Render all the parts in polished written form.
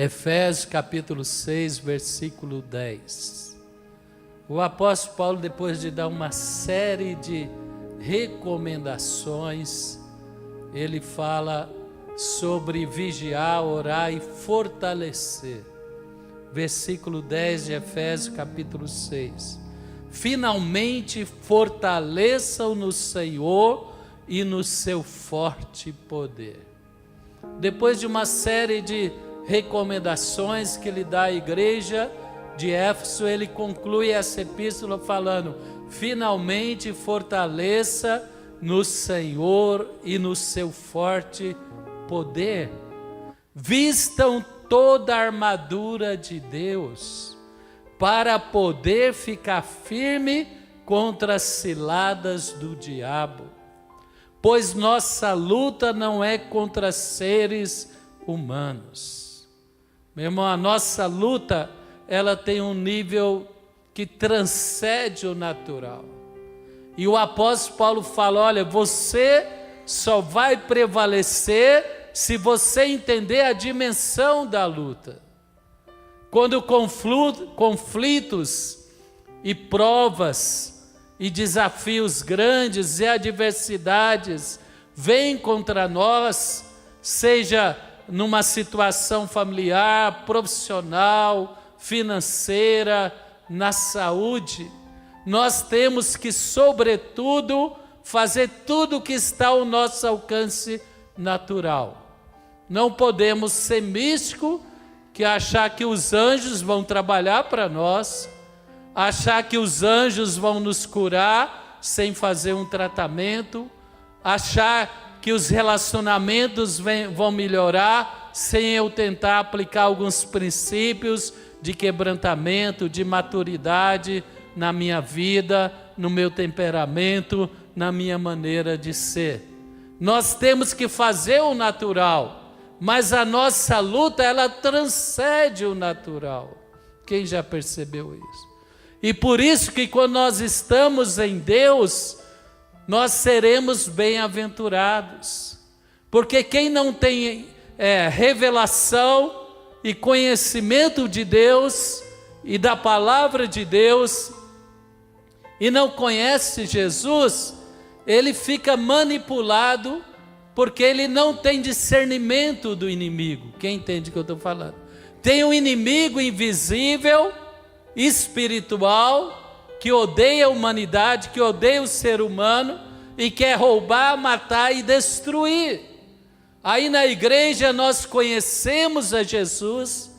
Efésios capítulo 6, versículo 10. O apóstolo Paulo, depois de dar uma série de recomendações, ele fala sobre vigiar, orar e fortalecer. Versículo 10 de Efésios capítulo 6. Finalmente fortaleçam no Senhor e no seu forte poder. Depois de uma série de recomendações que ele dá à igreja de Éfeso, ele conclui essa epístola falando: finalmente fortaleça no Senhor e no seu forte poder. Vistam toda a armadura de Deus, para poder ficar firme contra as ciladas do diabo. Pois nossa luta não é contra seres humanos. Meu irmão, a nossa luta, ela tem um nível que transcende o natural. E o apóstolo Paulo fala: olha, você só vai prevalecer se você entender a dimensão da luta. Quando conflitos e provas e desafios grandes e adversidades vêm contra nós, seja numa situação familiar, profissional, financeira, na saúde, nós temos que, sobretudo, fazer tudo o que está ao nosso alcance natural. Não podemos ser místicos, que achar que os anjos vão trabalhar para nós, achar que os anjos vão nos curar sem fazer um tratamento, achar que os relacionamentos vão melhorar sem eu tentar aplicar alguns princípios de quebrantamento, de maturidade na minha vida, no meu temperamento, na minha maneira de ser. Nós temos que fazer o natural, mas a nossa luta, ela transcende o natural. Quem já percebeu isso? E por isso que quando nós estamos em Deus, nós seremos bem-aventurados. Porque quem não tem revelação e conhecimento de Deus e da palavra de Deus, e não conhece Jesus, ele fica manipulado, porque ele não tem discernimento do inimigo. Quem entende o que eu estou falando? Tem um inimigo invisível, espiritual, que odeia a humanidade, que odeia o ser humano e quer roubar, matar e destruir. Aí na igreja nós conhecemos a Jesus.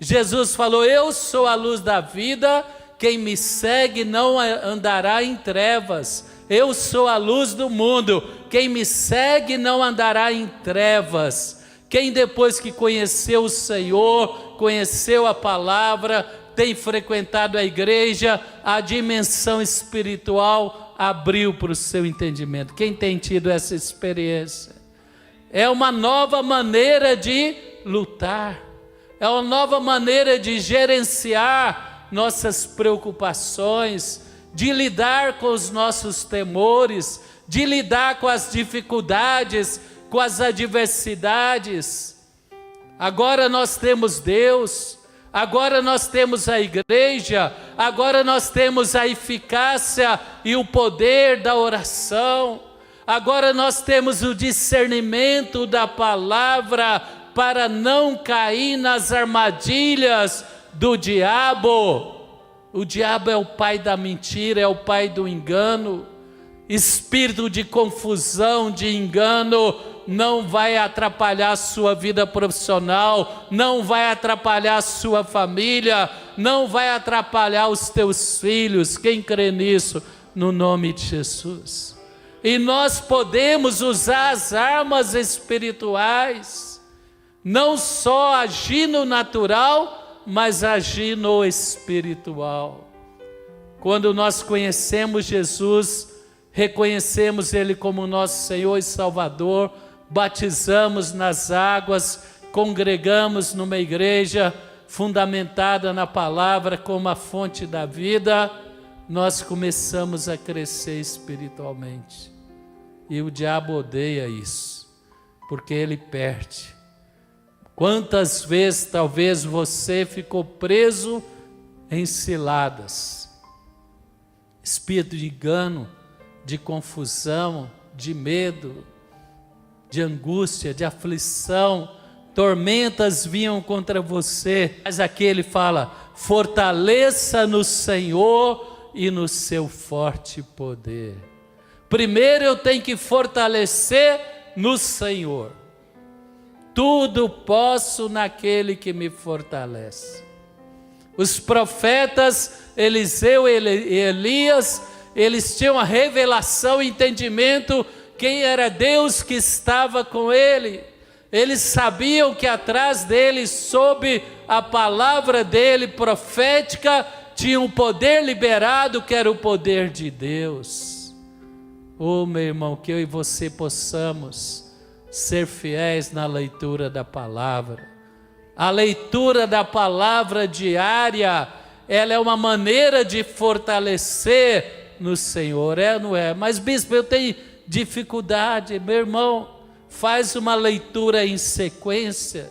Jesus falou: eu sou a luz da vida, quem me segue não andará em trevas. Eu sou a luz do mundo, quem me segue não andará em trevas. Quem depois que conheceu o Senhor, conheceu a palavra, tem frequentado a igreja, a dimensão espiritual abriu para o seu entendimento. Quem tem tido essa experiência? É uma nova maneira de lutar, é uma nova maneira de gerenciar nossas preocupações, de lidar com os nossos temores, de lidar com as dificuldades, com as adversidades. Agora nós temos Deus, agora nós temos a igreja, agora nós temos a eficácia e o poder da oração, agora nós temos o discernimento da palavra para não cair nas armadilhas do diabo. O diabo é o pai da mentira, é o pai do engano. Espírito de confusão, de engano, não vai atrapalhar a sua vida profissional, não vai atrapalhar a sua família, não vai atrapalhar os teus filhos. Quem crê nisso? No nome de Jesus. E nós podemos usar as armas espirituais, não só agir no natural, mas agir no espiritual. Quando nós conhecemos Jesus, reconhecemos Ele como nosso Senhor e Salvador, batizamos nas águas, congregamos numa igreja fundamentada na palavra como a fonte da vida, nós começamos a crescer espiritualmente. E o diabo odeia isso, porque ele perde. Quantas vezes talvez você ficou preso em ciladas, espírito de engano, de confusão, de medo, de angústia, de aflição, tormentas vinham contra você, mas aqui ele fala: fortaleça no Senhor e no seu forte poder. Primeiro eu tenho que fortalecer no Senhor. Tudo posso naquele que me fortalece. Os profetas Eliseu e Elias, eles tinham a revelação e entendimento quem era Deus que estava com ele. Eles sabiam que atrás dele, sob a palavra dele profética, tinha um poder liberado que era o poder de Deus. Oh, meu irmão, que eu e você possamos ser fiéis na leitura da palavra. A leitura da palavra diária, ela é uma maneira de fortalecer no Senhor, não é? Mas bispo, eu tenho dificuldade. Meu irmão, faz uma leitura em sequência,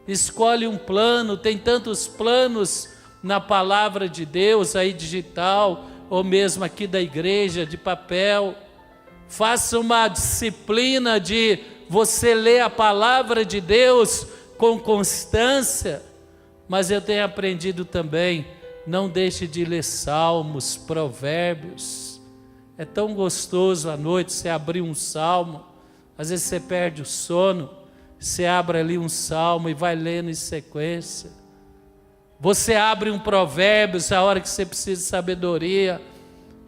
escolhe um plano, tem tantos planos na palavra de Deus, aí digital, ou mesmo aqui da igreja, de papel. Faça uma disciplina de você ler a palavra de Deus com constância. Mas eu tenho aprendido também, não deixe de ler salmos, provérbios. É tão gostoso à noite você abrir um salmo. Às vezes você perde o sono, você abre ali um salmo e vai lendo em sequência. Você abre um provérbio, a hora que você precisa de sabedoria,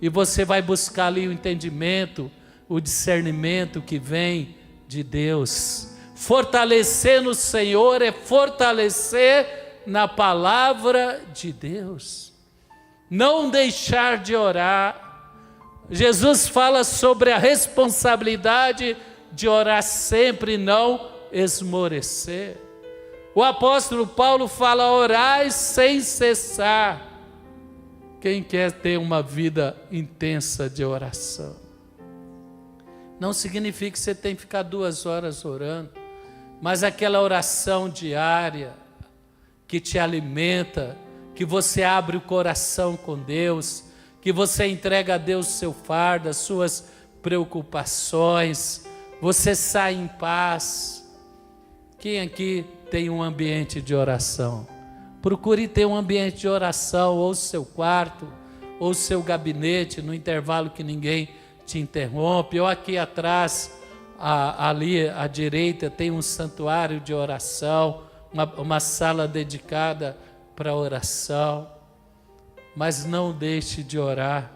e você vai buscar ali o entendimento, o discernimento que vem de Deus. Fortalecer no Senhor é fortalecer na palavra de Deus. Não deixar de orar. Jesus fala sobre a responsabilidade de orar sempre e não esmorecer. O apóstolo Paulo fala: orai sem cessar. Quem quer ter uma vida intensa de oração? Não significa que você tem que ficar 2 horas orando, mas aquela oração diária que te alimenta, que você abre o coração com Deus, que você entrega a Deus o seu fardo, as suas preocupações, você sai em paz. Quem aqui tem um ambiente de oração? Procure ter um ambiente de oração, ou seu quarto, ou seu gabinete, no intervalo que ninguém te interrompe, ou aqui atrás, ali à direita, tem um santuário de oração, uma sala dedicada para oração. Mas não deixe de orar,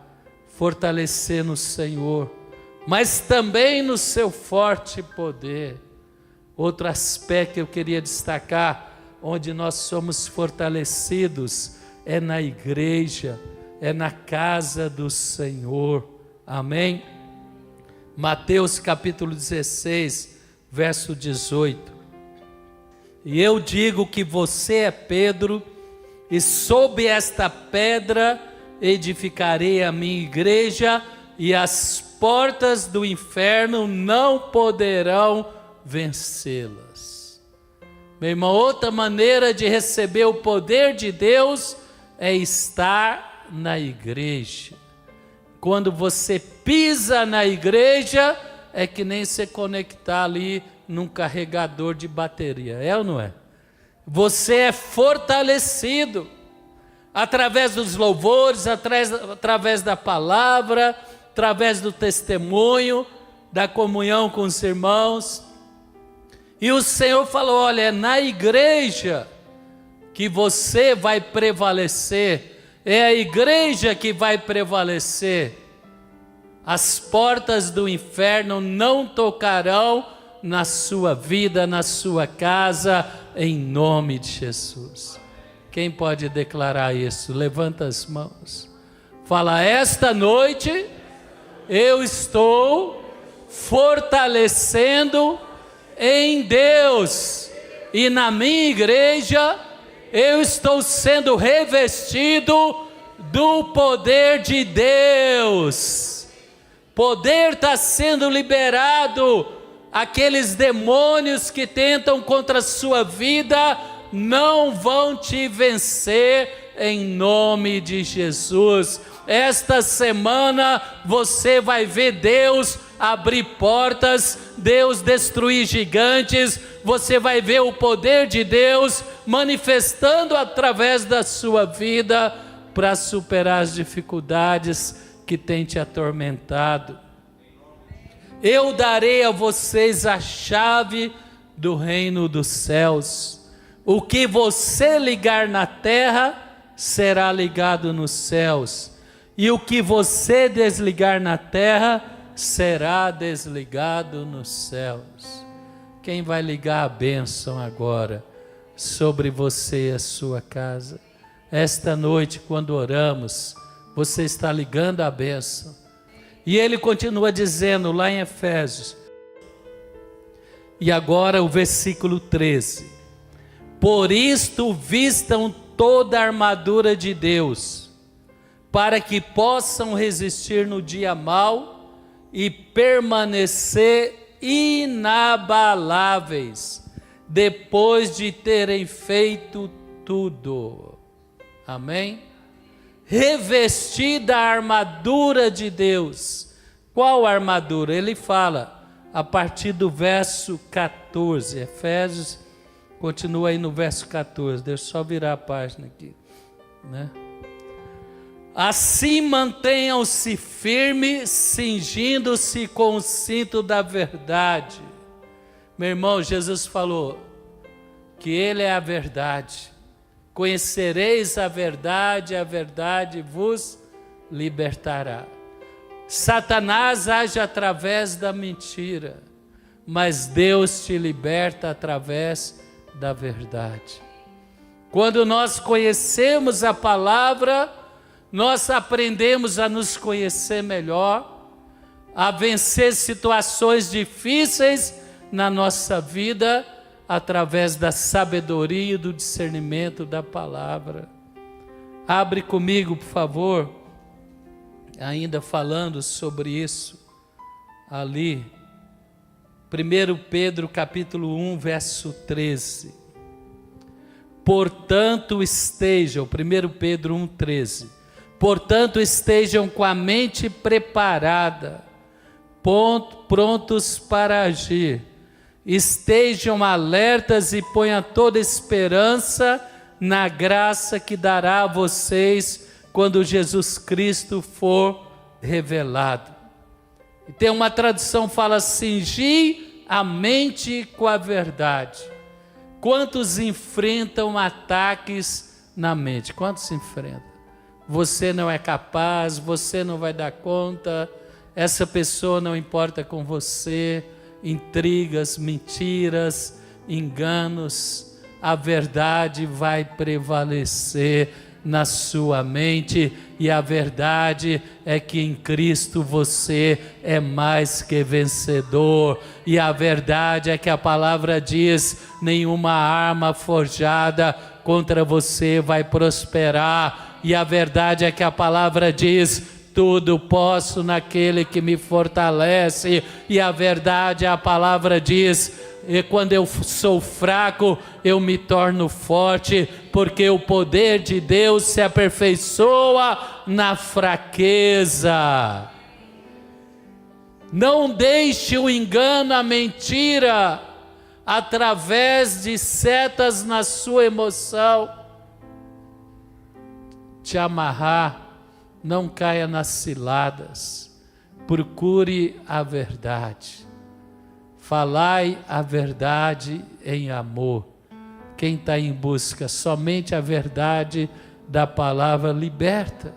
fortalecer no Senhor, mas também no seu forte poder. Outro aspecto que eu queria destacar, onde nós somos fortalecidos, é na igreja, é na casa do Senhor. Amém? Mateus capítulo 16, verso 18. E eu digo que você é Pedro, e sob esta pedra edificarei a minha igreja, e as portas do inferno não poderão vencê-las. Meu irmão, outra maneira de receber o poder de Deus é estar na igreja. Quando você pisa na igreja, é que nem se conectar ali num carregador de bateria, é ou não é? Você é fortalecido através dos louvores, através da palavra, através do testemunho, da comunhão com os irmãos. E o Senhor falou: olha, é na igreja que você vai prevalecer, é a igreja que vai prevalecer. As portas do inferno não tocarão na sua vida, na sua casa, em nome de Jesus. Quem pode declarar isso? Levanta as mãos. Fala: esta noite eu estou fortalecendo em Deus, e na minha igreja eu estou sendo revestido do poder de Deus. Poder está sendo liberado aqueles demônios que tentam contra a sua vida não vão te vencer em nome de Jesus. Esta semana você vai ver Deus abrir portas, Deus destruir gigantes, você vai ver o poder de Deus manifestando através da sua vida para superar as dificuldades que tem te atormentado. Eu darei a vocês a chave do reino dos céus. O que você ligar na terra será ligado nos céus, e o que você desligar na terra será desligado nos céus. Quem vai ligar a bênção agora sobre você e a sua casa? Esta noite, quando oramos, você está ligando a bênção. E ele continua dizendo lá em Efésios, e agora o versículo 13: por isto vistam toda a armadura de Deus, para que possam resistir no dia mau e permanecer inabaláveis, depois de terem feito tudo. Amém? Revestida a armadura de Deus. Qual armadura? Ele fala a partir do verso 14, Efésios, continua aí no verso 14, deixa eu só virar a página aqui, né? Assim mantenham-se firmes, cingindo-se com o cinto da verdade. Meu irmão, Jesus falou que Ele é a verdade. Conhecereis a verdade vos libertará. Satanás age através da mentira, mas Deus te liberta através da verdade. Quando nós conhecemos a palavra, nós aprendemos a nos conhecer melhor, a vencer situações difíceis na nossa vida, através da sabedoria e do discernimento da palavra. Abre comigo, por favor, ainda falando sobre isso, ali, 1 Pedro capítulo 1, verso 13. Portanto estejam, 1 Pedro 1, 13. Portanto estejam com a mente preparada, prontos para agir. Estejam alertas e ponham toda esperança na graça que dará a vocês quando Jesus Cristo for revelado. E tem uma tradução que fala: cingir a mente com a verdade. Quantos enfrentam ataques na mente? Quantos enfrentam? Você não é capaz, você não vai dar conta, essa pessoa não importa com você, intrigas, mentiras, enganos. A verdade vai prevalecer na sua mente, e a verdade é que em Cristo você é mais que vencedor, e a verdade é que a palavra diz: nenhuma arma forjada contra você vai prosperar. E a verdade é que a palavra diz: tudo posso naquele que me fortalece. E a verdade, a palavra diz: e quando eu sou fraco, eu me torno forte, porque o poder de Deus se aperfeiçoa na fraqueza. Não deixe o engano, a mentira, através de setas na sua emoção, te amarrar. Não caia nas ciladas. Procure a verdade. Falai a verdade em amor. Quem está em busca, somente a verdade da palavra liberta.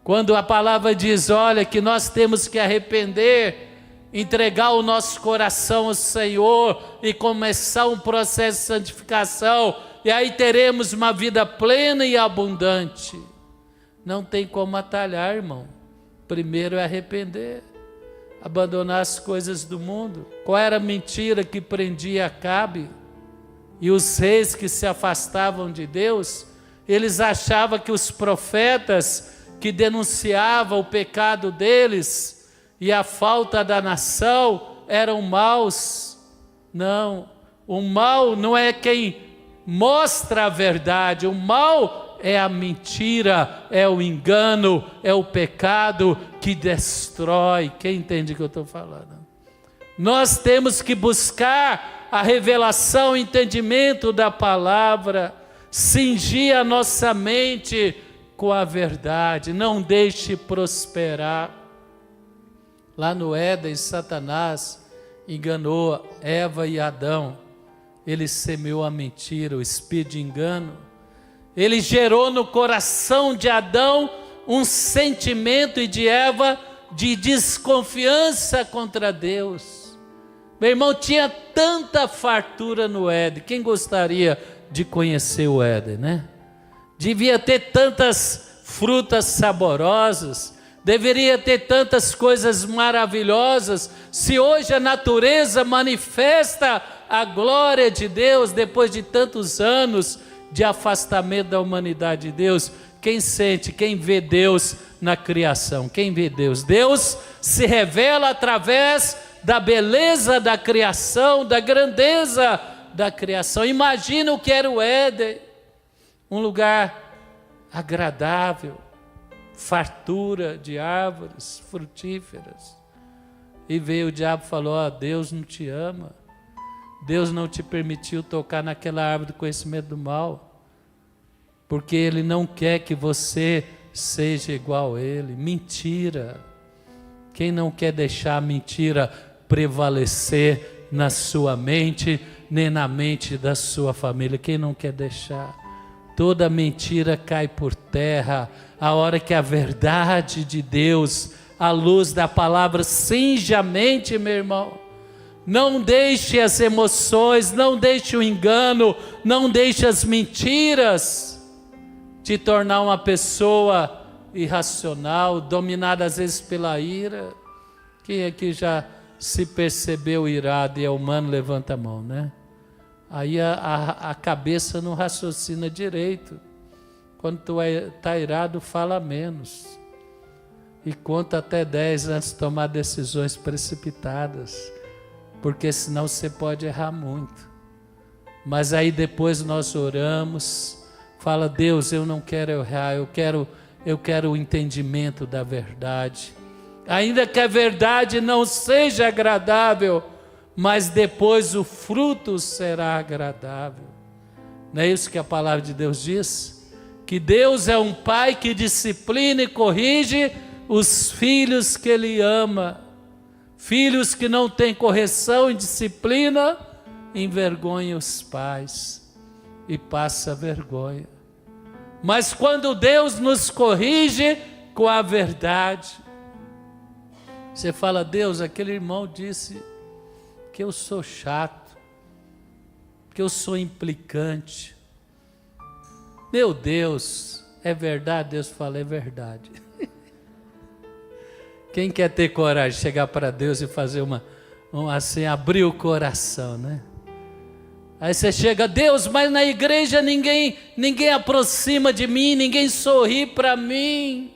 Quando a palavra diz, olha, que nós temos que arrepender, entregar o nosso coração ao Senhor e começar um processo de santificação, e aí teremos uma vida plena e abundante. Não tem como atalhar, irmão. Primeiro é arrepender, abandonar as coisas do mundo. Qual era a mentira que prendia Acabe? E os reis que se afastavam de Deus, eles achavam que os profetas que denunciavam o pecado deles e a falta da nação eram maus. Não, o mal não é quem mostra a verdade, o mal é a mentira, é o engano, é o pecado que destrói. Quem entende o que eu estou falando? Nós temos que buscar a revelação, o entendimento da palavra, cingir a nossa mente com a verdade, não deixe prosperar. Lá no Éden, Satanás enganou Eva e Adão. Ele semeou a mentira, o espírito de engano. Ele gerou no coração de Adão um sentimento e de Eva de desconfiança contra Deus. Meu irmão, tinha tanta fartura no Éden. Quem gostaria de conhecer o Éden, né? Devia ter tantas frutas saborosas, deveria ter tantas coisas maravilhosas. Se hoje a natureza manifesta a glória de Deus, depois de tantos anos de afastamento da humanidade de Deus, quem sente, quem vê Deus na criação? Quem vê Deus? Deus se revela através da beleza da criação, da grandeza da criação. Imagina o que era o Éden, um lugar agradável, fartura de árvores frutíferas. E veio o diabo e falou: ó, Deus não te ama, Deus não te permitiu tocar naquela árvore do conhecimento do mal, porque Ele não quer que você seja igual a Ele. Mentira! Quem não quer deixar a mentira prevalecer na sua mente, nem na mente da sua família? Quem não quer deixar? Toda mentira cai por terra a hora que a verdade de Deus, a luz da palavra, cinge a mente, meu irmão. Não deixe as emoções, não deixe o engano, não deixe as mentiras te tornar uma pessoa irracional, dominada às vezes pela ira. Quem aqui já se percebeu irado e é humano, levanta a mão, né? Aí a cabeça não raciocina direito. Quando tu está irado, fala menos. E conta até 10 antes de tomar decisões precipitadas, porque senão você pode errar muito. Mas aí depois nós oramos, fala: Deus, eu não quero errar, eu quero o entendimento da verdade. Ainda que a verdade não seja agradável, mas depois o fruto será agradável. Não é isso que a palavra de Deus diz? Que Deus é um pai que disciplina e corrige os filhos que Ele ama. Filhos que não têm correção e disciplina, envergonham os pais e passa vergonha. Mas quando Deus nos corrige com a verdade, você fala: Deus, aquele irmão disse que eu sou chato, que eu sou implicante. Meu Deus, é verdade? Deus fala: é verdade. Quem quer ter coragem de chegar para Deus e fazer assim, abrir o coração, né? Aí você chega: Deus, mas na igreja ninguém aproxima de mim, ninguém sorri para mim.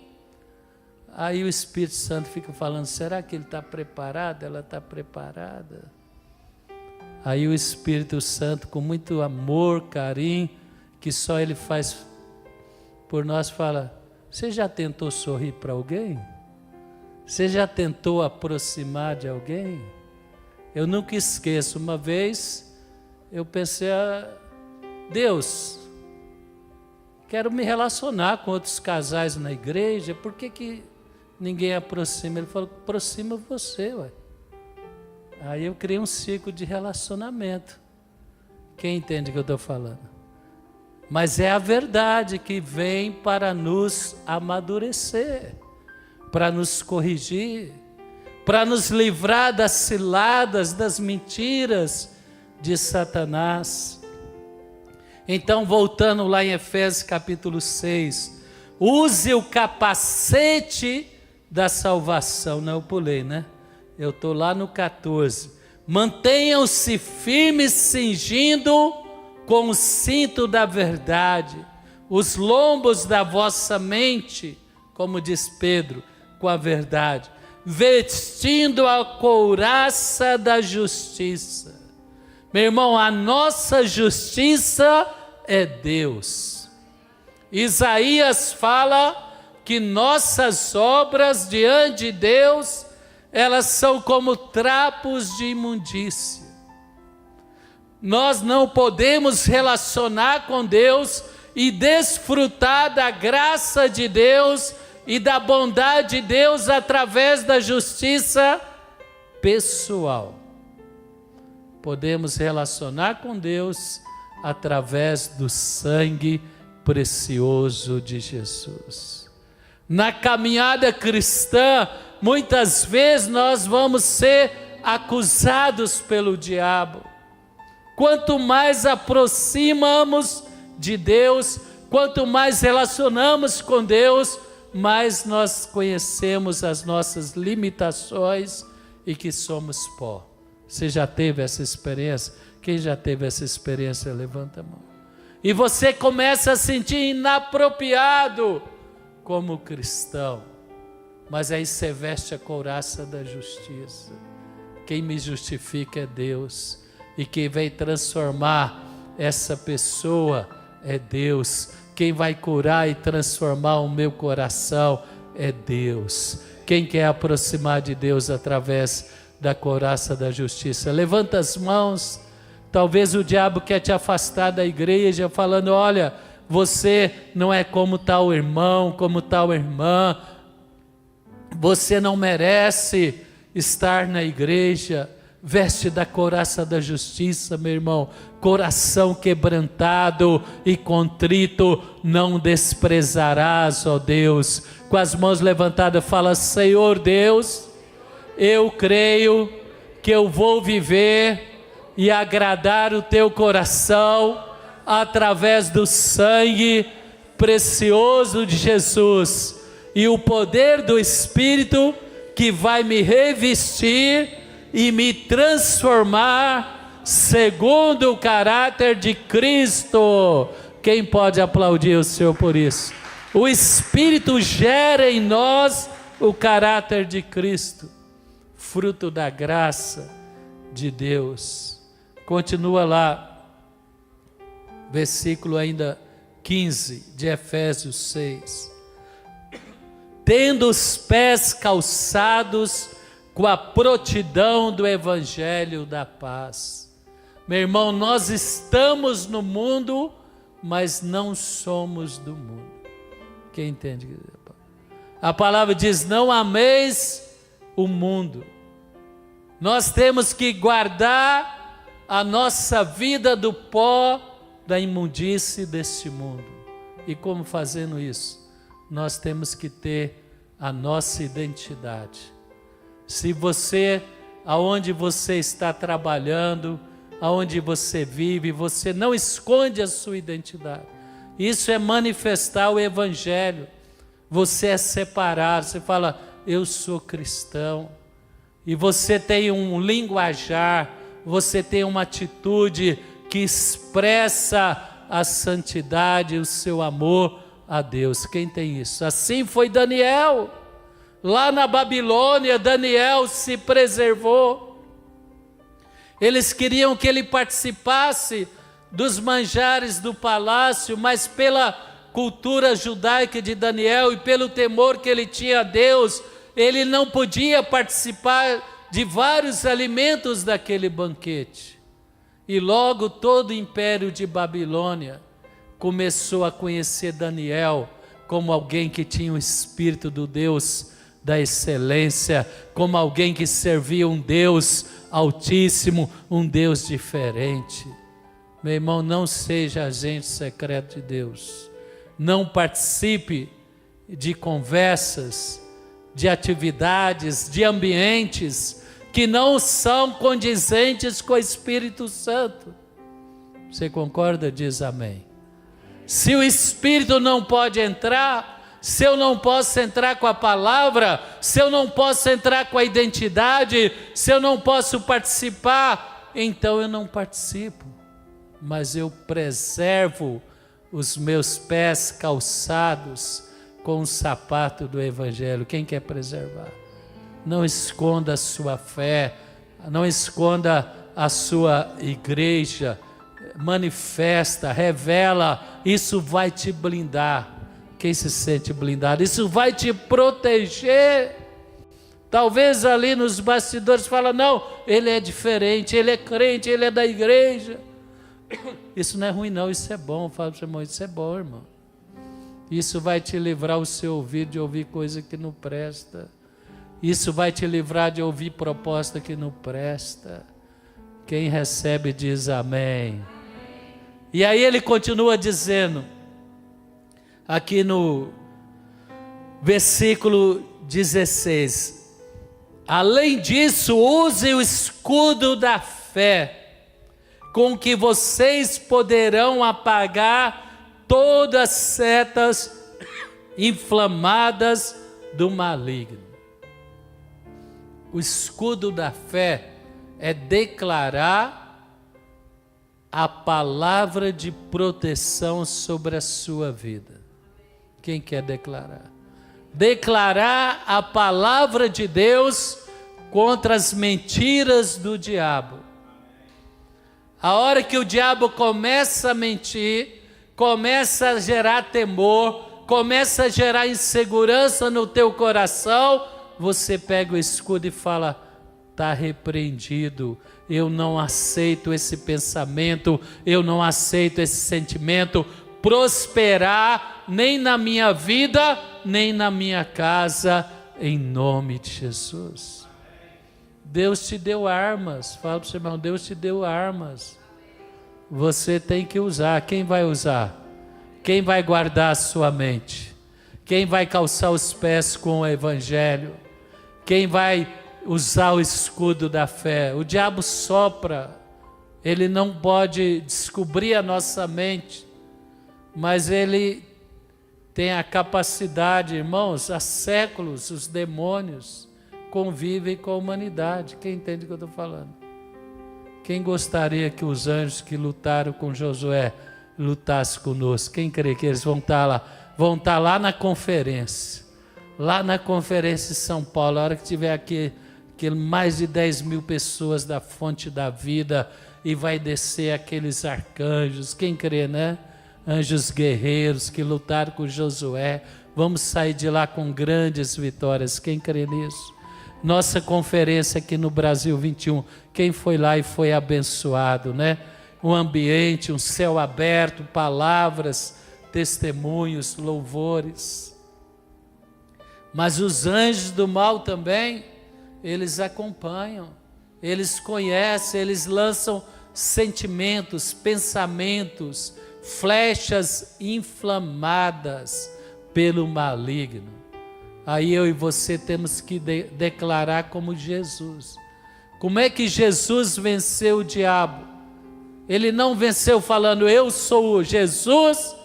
Aí o Espírito Santo fica falando: será que ele está preparado? Ela está preparada? Aí o Espírito Santo, com muito amor, carinho, que só Ele faz por nós, fala: você já tentou sorrir para alguém? Você já tentou aproximar de alguém? Eu nunca esqueço, uma vez eu pensei: Deus, quero me relacionar com outros casais na igreja, por que ninguém aproxima? Ele falou: aproxima você, ué. Aí eu criei um ciclo de relacionamento. Quem entende o que eu estou falando? Mas é a verdade que vem para nos amadurecer, para nos corrigir, para nos livrar das ciladas, das mentiras de Satanás. Então, voltando lá em Efésios capítulo 6, use o capacete da salvação. Não, eu pulei, né? Eu estou lá no 14. Mantenham-se firmes, cingindo com o cinto da verdade os lombos da vossa mente, como diz Pedro, com a verdade. vestindo a couraça da justiça. Meu irmão, a nossa justiça é Deus. Isaías fala que nossas obras diante de Deus, elas são como trapos de imundícia. Nós não podemos relacionar com Deus e desfrutar da graça de Deus e da bondade de Deus através da justiça pessoal. Podemos relacionar com Deus através do sangue precioso de Jesus. Na caminhada cristã, muitas vezes nós vamos ser acusados pelo diabo. Quanto mais aproximamos de Deus, quanto mais relacionamos com Deus, mais nós conhecemos as nossas limitações e que somos pó. Você já teve essa experiência? Quem já teve essa experiência, levanta a mão. E você começa a sentir inapropriado como cristão. Mas aí você veste a couraça da justiça. Quem me justifica é Deus. E quem vai transformar essa pessoa é Deus. Quem vai curar e transformar o meu coração é Deus. Quem quer aproximar de Deus através da couraça da justiça? Levanta as mãos. Talvez o diabo quer te afastar da igreja, falando: olha, você não é como tal irmão, como tal irmã, você não merece estar na igreja. Veste da couraça da justiça, meu irmão. Coração quebrantado e contrito não desprezarás, ó Deus. Com as mãos levantadas, fala: Senhor Deus, eu creio que eu vou viver e agradar o teu coração através do sangue precioso de Jesus e o poder do Espírito que vai me revestir e me transformar segundo o caráter de Cristo. Quem pode aplaudir o Senhor por isso? O Espírito gera em nós o caráter de Cristo, fruto da graça de Deus. Continua lá, versículo ainda 15 de Efésios 6. Tendo os pés calçados com a prontidão do Evangelho da paz. Meu irmão, nós estamos no mundo, mas não somos do mundo. Quem entende? A palavra diz: não ameis o mundo. Nós temos que guardar a nossa vida do pó, da imundície deste mundo. E como fazendo isso? Nós temos que ter a nossa identidade. Se você, aonde você está trabalhando, aonde você vive, você não esconde a sua identidade. Isso é manifestar o Evangelho. Você é separado, você fala: eu sou cristão. E você tem um linguajar, você tem uma atitude que expressa a santidade e o seu amor a Deus. Quem tem isso? Assim foi Daniel. Lá na Babilônia, Daniel se preservou. Eles queriam que ele participasse dos manjares do palácio, mas pela cultura judaica de Daniel e pelo temor que ele tinha a Deus, ele não podia participar de vários alimentos daquele banquete. E logo todo o império de Babilônia começou a conhecer Daniel como alguém que tinha o espírito do Deus da excelência, como alguém que servia um Deus altíssimo, um Deus diferente. Meu irmão, não seja agente secreto de Deus. Não participe de conversas, de atividades, de ambientes que não são condizentes com o Espírito Santo. Você concorda? Diz amém. Se o Espírito não pode entrar, se eu não posso entrar com a palavra, se eu não posso entrar com a identidade, se eu não posso participar, então eu não participo. Mas eu preservo os meus pés calçados com o sapato do Evangelho. Quem quer preservar? Não esconda a sua fé, não esconda a sua igreja. Manifesta, revela, isso vai te blindar. Quem se sente blindado? Isso vai te proteger. Talvez ali nos bastidores fala, não, ele é diferente, ele é crente, ele é da igreja. Isso não é ruim não, isso é bom. Fala para o seu irmão, isso é bom, irmão. Isso vai te livrar o seu ouvido de ouvir coisa que não presta. Isso vai te livrar de ouvir proposta que não presta. Quem recebe diz amém. E aí ele continua dizendo, aqui no versículo 16, além disso, use o escudo da fé, com que vocês poderão apagar todas as setas inflamadas do maligno. O escudo da fé é declarar a palavra de proteção sobre a sua vida. Quem quer declarar? Declarar a palavra de Deus contra as mentiras do diabo. A hora que o diabo começa a mentir, começa a gerar temor, começa a gerar insegurança no teu coração, você pega o escudo e fala, está repreendido, eu não aceito esse pensamento, eu não aceito esse sentimento prosperar nem na minha vida, nem na minha casa, em nome de Jesus. Deus te deu armas, fala para o seu irmão, Deus te deu armas, você tem que usar. Quem vai usar? Quem vai guardar a sua mente? Quem vai calçar os pés com o evangelho? Quem vai usar o escudo da fé? O diabo sopra, ele não pode descobrir a nossa mente, mas ele tem a capacidade, irmãos, há séculos os demônios convivem com a humanidade. Quem entende o que eu estou falando? Quem gostaria que os anjos que lutaram com Josué lutassem conosco? Quem crê que eles vão estar lá? Vão estar lá na conferência, lá na conferência de São Paulo, a hora que tiver aqui mais de 10 mil pessoas da fonte da vida, e vai descer aqueles arcanjos, quem crê, né? Anjos guerreiros que lutaram com Josué, vamos sair de lá com grandes vitórias, quem crê nisso? Nossa conferência aqui no Brasil 21, quem foi lá e foi abençoado, né? Um ambiente, um céu aberto, palavras, testemunhos, louvores. Mas os anjos do mal também, eles acompanham, eles conhecem, eles lançam sentimentos, pensamentos, flechas inflamadas pelo maligno. Aí eu e você temos que declarar como Jesus. Como é que Jesus venceu o diabo? Ele não venceu falando, eu sou Jesus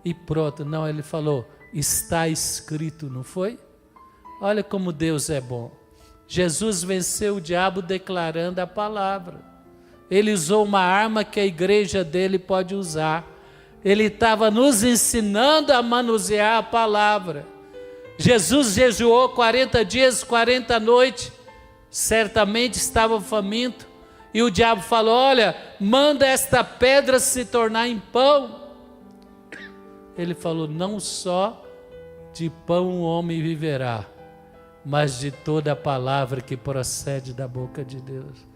e pronto. Não, ele falou, está escrito, não foi? Olha como Deus é bom. Jesus venceu o diabo declarando a palavra. Ele usou uma arma que a igreja dele pode usar. Ele estava nos ensinando a manusear a palavra. Jesus jejuou 40 dias, 40 noites, certamente estava faminto, e o diabo falou, olha, manda esta pedra se tornar em pão. Ele falou, não só de pão o homem viverá, mas de toda a palavra que procede da boca de Deus.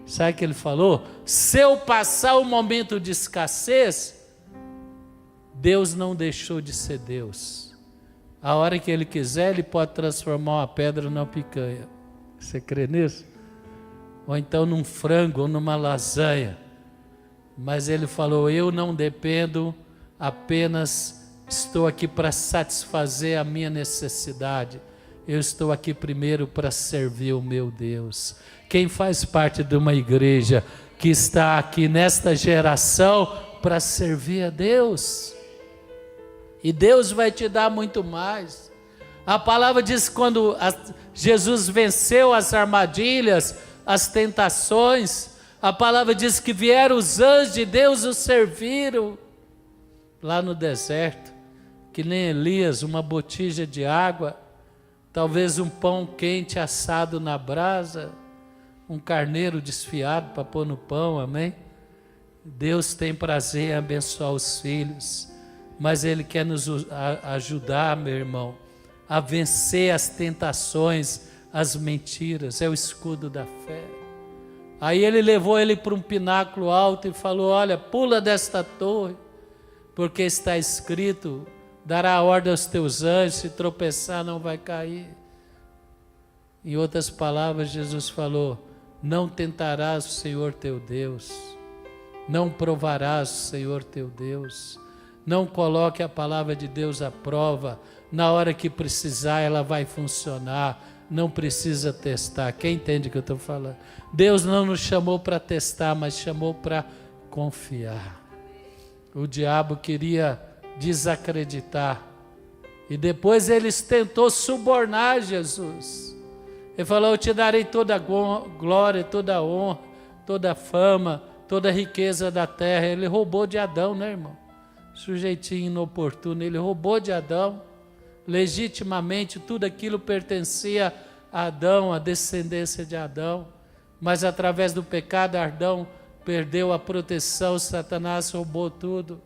Sabe o que ele falou? Se eu passar o momento de escassez, Deus não deixou de ser Deus. A hora que Ele quiser, Ele pode transformar uma pedra numa picanha. Você crê nisso? Ou então num frango ou numa lasanha. Mas Ele falou, eu não dependo, apenas estou aqui para satisfazer a minha necessidade. Eu estou aqui primeiro para servir o meu Deus. Quem faz parte de uma igreja que está aqui nesta geração para servir a Deus? E Deus vai te dar muito mais. A palavra diz que quando Jesus venceu as armadilhas, as tentações, a palavra diz que vieram os anjos de Deus o serviram lá no deserto, que nem Elias, uma botija de água, talvez um pão quente assado na brasa, um carneiro desfiado para pôr no pão, amém? Deus tem prazer em abençoar os filhos, mas Ele quer nos ajudar, meu irmão, a vencer as tentações, as mentiras, é o escudo da fé. Aí Ele levou ele para um pináculo alto e falou: olha, pula desta torre, porque está escrito, dará ordem aos teus anjos, se tropeçar não vai cair. Em outras palavras, Jesus falou: não tentarás o Senhor teu Deus, não provarás o Senhor teu Deus, não coloque a palavra de Deus à prova, na hora que precisar ela vai funcionar, não precisa testar. Quem entende o que eu estou falando? Deus não nos chamou para testar, mas chamou para confiar. O diabo queria desacreditar, e depois eles tentou subornar Jesus. Ele falou: eu te darei toda a glória, toda a honra, toda a fama, toda a riqueza da terra. Ele roubou de Adão, né, irmão? Sujeitinho inoportuno, ele roubou de Adão. Legitimamente tudo aquilo pertencia a Adão, a descendência de Adão. Mas através do pecado, Adão perdeu a proteção, Satanás roubou tudo.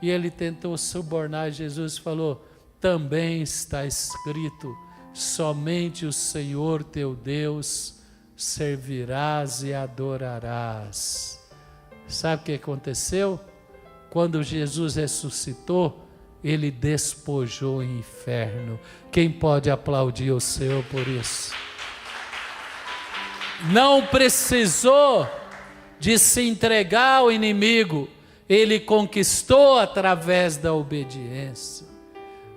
E ele tentou subornar Jesus, falou: também está escrito, somente o Senhor teu Deus servirás e adorarás. Sabe o que aconteceu? Quando Jesus ressuscitou, Ele despojou o inferno. Quem pode aplaudir o Senhor por isso? Não precisou de se entregar ao inimigo, Ele conquistou através da obediência.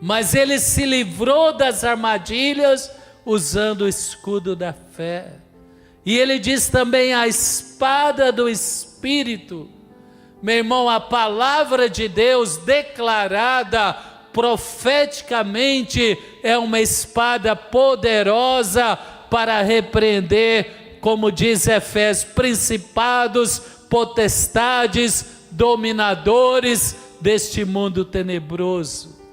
Mas Ele se livrou das armadilhas usando o escudo da fé. E Ele diz também a espada do Espírito. Meu irmão, a palavra de Deus declarada profeticamente é uma espada poderosa para repreender, como diz Efésios, principados, potestades, dominadores deste mundo tenebroso.